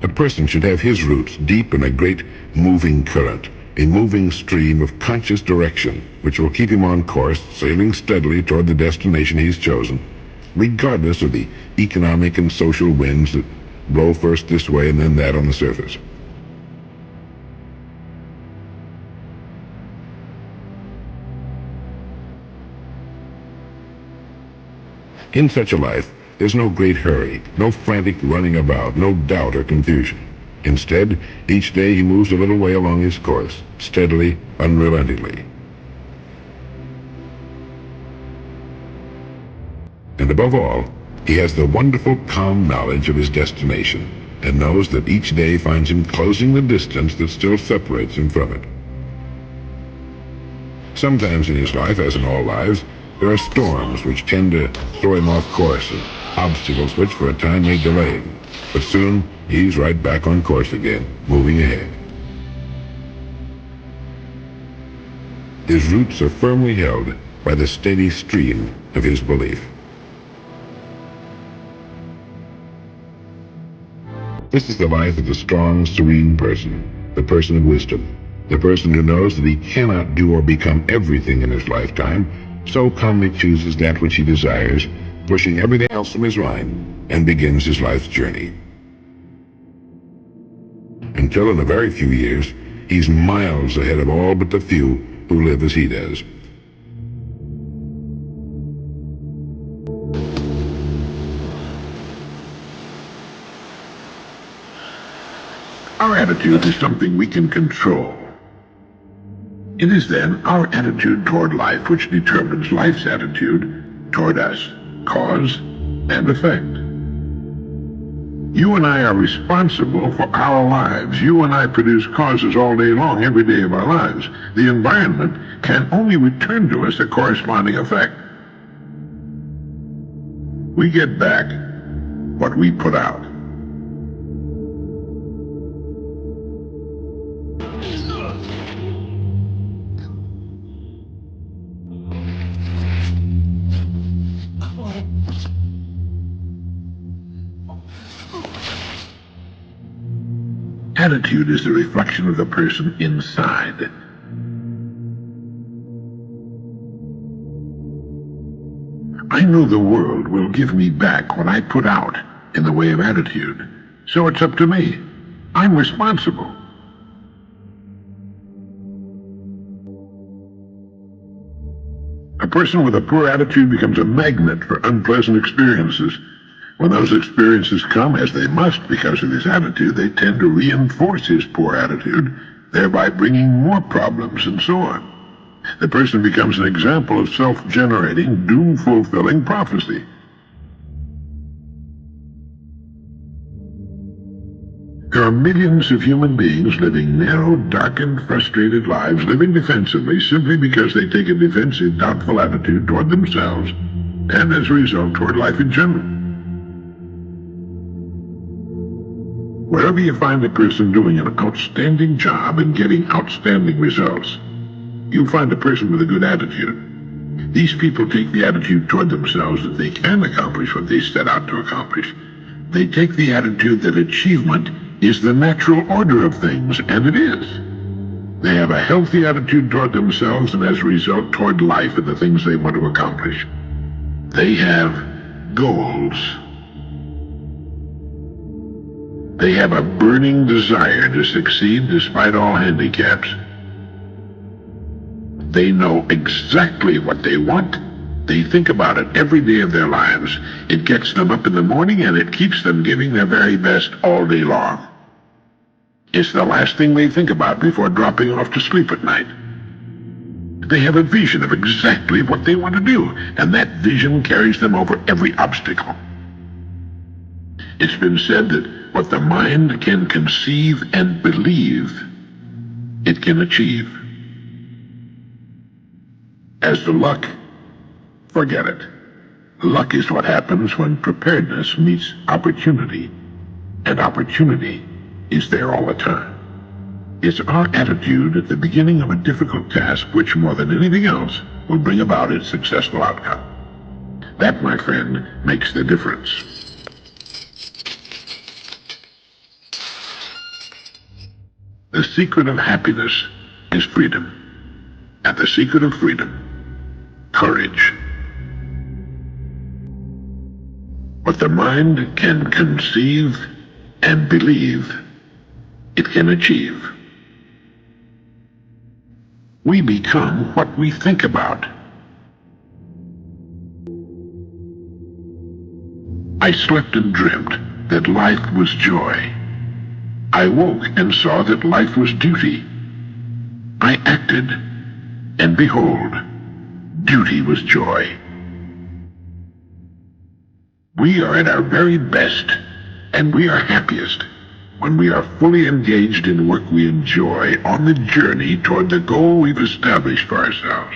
A person should have his roots deep in a great moving current, a moving stream of conscious direction, which will keep him on course, sailing steadily toward the destination he's chosen, regardless of the economic and social winds that blow first this way and then that on the surface. In such a life, there's no great hurry, no frantic running about, no doubt or confusion. Instead, each day he moves a little way along his course, steadily, unrelentingly. And above all, he has the wonderful, calm knowledge of his destination, and knows that each day finds him closing the distance that still separates him from it. Sometimes in his life, as in all lives, there are storms which tend to throw him off course, and obstacles which for a time may delay him. But soon, he's right back on course again, moving ahead. His roots are firmly held by the steady stream of his belief. This is the life of the strong, serene person, the person of wisdom, the person who knows that he cannot do or become everything in his lifetime, so calmly chooses that which he desires, pushing everything else from his mind, and begins his life's journey. Until in a very few years, he's miles ahead of all but the few who live as he does. Our attitude is something we can control. It is then our attitude toward life which determines life's attitude toward us, cause and effect. You and I are responsible for our lives. You and I produce causes all day long, every day of our lives. The environment can only return to us a corresponding effect. We get back what we put out. Attitude is the reflection of the person inside. I know the world will give me back what I put out in the way of attitude, so it's up to me. I'm responsible. A person with a poor attitude becomes a magnet for unpleasant experiences. When those experiences come, as they must because of his attitude, they tend to reinforce his poor attitude, thereby bringing more problems and so on. The person becomes an example of self-generating, doom-fulfilling prophecy. There are millions of human beings living narrow, darkened, frustrated lives, living defensively simply because they take a defensive, doubtful attitude toward themselves, and as a result toward life in general. Wherever you find a person doing an outstanding job and getting outstanding results, you'll find a person with a good attitude. These people take the attitude toward themselves that they can accomplish what they set out to accomplish. They take the attitude that achievement is the natural order of things, and it is. They have a healthy attitude toward themselves and as a result toward life and the things they want to accomplish. They have goals. They have a burning desire to succeed despite all handicaps. They know exactly what they want. They think about it every day of their lives. It gets them up in the morning and it keeps them giving their very best all day long. It's the last thing they think about before dropping off to sleep at night. They have a vision of exactly what they want to do, and that vision carries them over every obstacle. It's been said that what the mind can conceive and believe, it can achieve. As to luck, forget it. Luck is what happens when preparedness meets opportunity, and opportunity is there all the time. It's our attitude at the beginning of a difficult task which, more than anything else, will bring about its successful outcome. That, my friend, makes the difference. The secret of happiness is freedom. And the secret of freedom, courage. What the mind can conceive and believe, it can achieve. We become what we think about. I slept and dreamt that life was joy. I woke and saw that life was duty. I acted, and behold, duty was joy. We are at our very best, and we are happiest when we are fully engaged in work we enjoy on the journey toward the goal we've established for ourselves.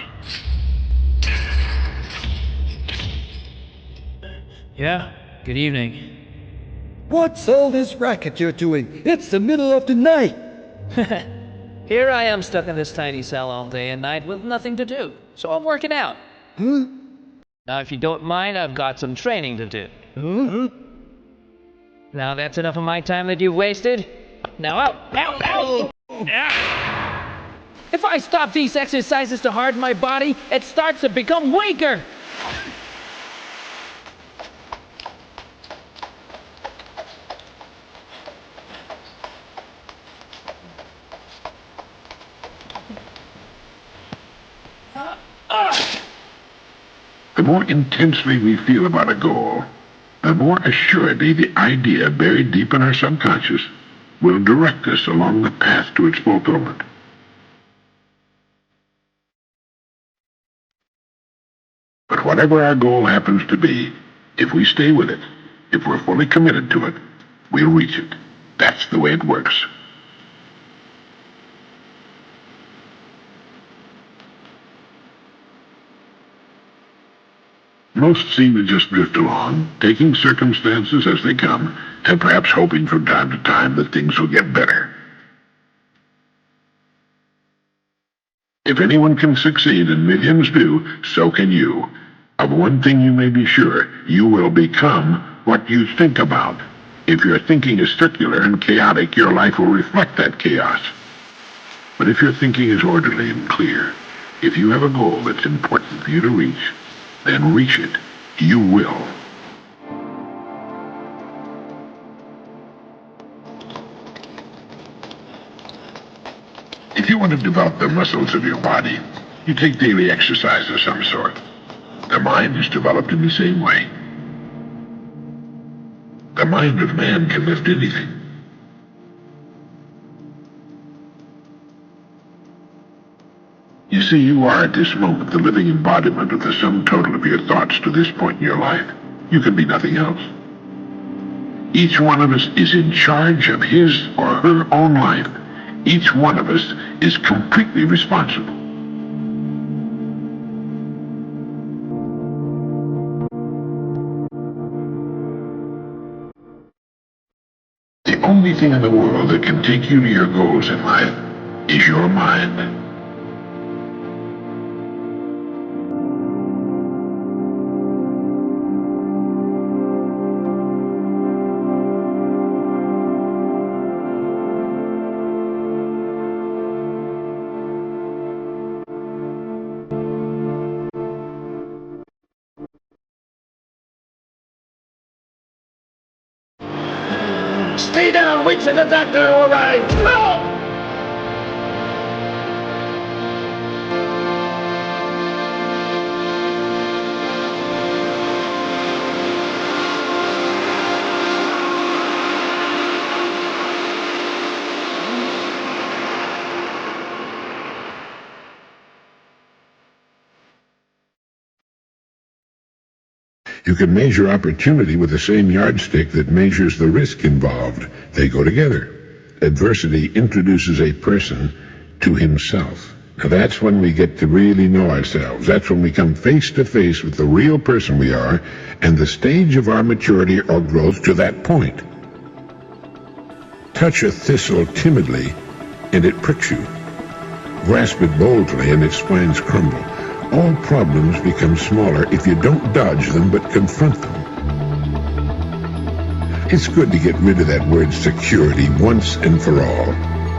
Yeah, good evening. What's all this racket you're doing? It's the middle of the night. Here I am stuck in this tiny cell all day and night with nothing to do, so I'm working out. Huh? Now, if you don't mind, I've got some training to do. Huh? Now that's enough of my time that you've wasted. Now out! Out! Out! Ah. If I stop these exercises to harden my body, it starts to become weaker. The more intensely we feel about a goal, the more assuredly the idea buried deep in our subconscious will direct us along the path to its fulfillment. But whatever our goal happens to be, if we stay with it, if we're fully committed to it, we'll reach it. That's the way it works. Most seem to just drift along, taking circumstances as they come, and perhaps hoping from time to time that things will get better. If anyone can succeed, and millions do, so can you. Of one thing you may be sure, you will become what you think about. If your thinking is circular and chaotic, your life will reflect that chaos. But if your thinking is orderly and clear, if you have a goal that's important for you to reach, then reach it. You will. If you want to develop the muscles of your body, you take daily exercise of some sort. The mind is developed in the same way. The mind of man can lift anything. You see, you are at this moment the living embodiment of the sum total of your thoughts to this point in your life. You can be nothing else. Each one of us is in charge of his or her own life. Each one of us is completely responsible. The only thing in the world that can take you to your goals in life is your mind. Stay down, wait for the doctor to arrive. No! You can measure opportunity with the same yardstick that measures the risk involved. They go together. Adversity introduces a person to himself. Now that's when we get to really know ourselves. That's when we come face to face with the real person we are and the stage of our maturity or growth to that point. Touch a thistle timidly and it pricks you. Grasp it boldly and its spines crumble. All problems become smaller if you don't dodge them but confront them. It's good to get rid of that word security once and for all.